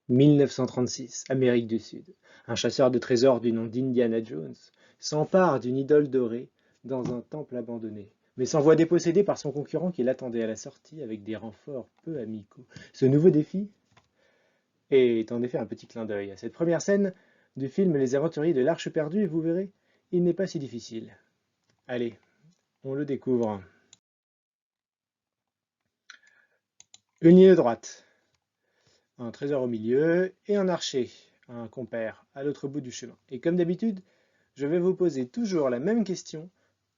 1936, Amérique du Sud. Un chasseur de trésors du nom d'Indiana Jones s'empare d'une idole dorée dans un temple abandonné, mais s'envoie déposséder par son concurrent qui l'attendait à la sortie avec des renforts peu amicaux. Ce nouveau défi est en effet un petit clin d'œil à cette première scène du film Les Aventuriers de l'Arche perdue, et vous verrez, il n'est pas si difficile. Allez, on le découvre. Une ligne droite, un trésor au milieu et un archer, un compère, à l'autre bout du chemin. Et comme d'habitude, je vais vous poser toujours la même question.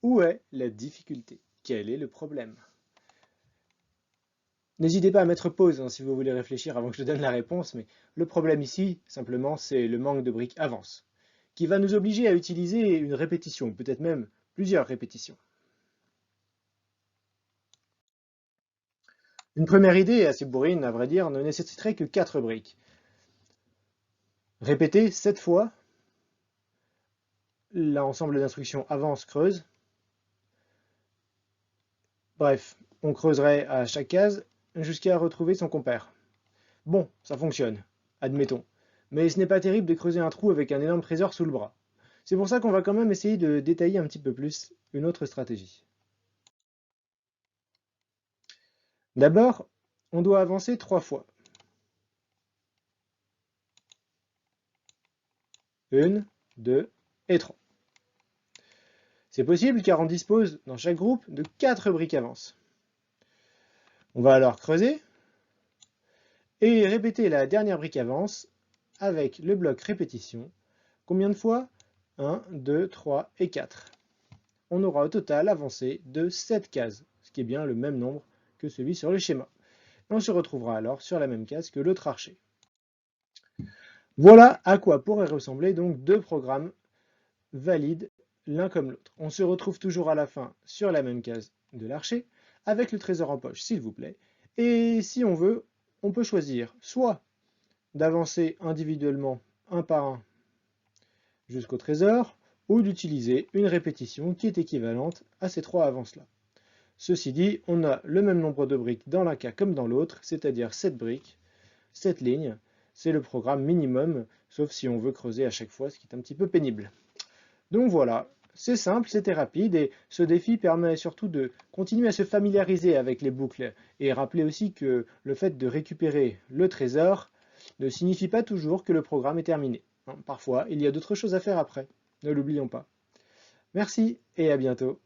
Où est la difficulté? Quel est le problème? N'hésitez pas à mettre pause si vous voulez réfléchir avant que je donne la réponse, mais le problème ici, simplement, c'est le manque de briques avance, qui va nous obliger à utiliser une répétition, peut-être même plusieurs répétitions. Une première idée, assez bourrine à vrai dire, ne nécessiterait que 4 briques. Répétez 7 fois l'ensemble d'instructions avance, creuse. Bref, on creuserait à chaque case jusqu'à retrouver son compère. Bon, ça fonctionne, admettons. Mais ce n'est pas terrible de creuser un trou avec un énorme trésor sous le bras. C'est pour ça qu'on va quand même essayer de détailler un petit peu plus une autre stratégie. D'abord, on doit avancer 3 fois. 1, 2 et 3. C'est possible car on dispose dans chaque groupe de 4 briques avance. On va alors creuser et répéter la dernière brique avance avec le bloc répétition. Combien de fois? 1, 2, 3 et 4. On aura au total avancé de 7 cases, ce qui est bien le même nombre que celui sur le schéma. On se retrouvera alors sur la même case que l'autre archer. Voilà à quoi pourraient ressembler donc deux programmes valides l'un comme l'autre. On se retrouve toujours à la fin sur la même case de l'archer, avec le trésor en poche s'il vous plaît, et si on veut, on peut choisir soit d'avancer individuellement un par un jusqu'au trésor, ou d'utiliser une répétition qui est équivalente à ces 3 avances-là. Ceci dit, on a le même nombre de briques dans l'un cas comme dans l'autre, c'est-à-dire 7 briques, 7 lignes. C'est le programme minimum, sauf si on veut creuser à chaque fois, ce qui est un petit peu pénible. Donc voilà, c'est simple, c'était rapide, et ce défi permet surtout de continuer à se familiariser avec les boucles, et rappeler aussi que le fait de récupérer le trésor ne signifie pas toujours que le programme est terminé. Parfois, il y a d'autres choses à faire après, ne l'oublions pas. Merci et à bientôt.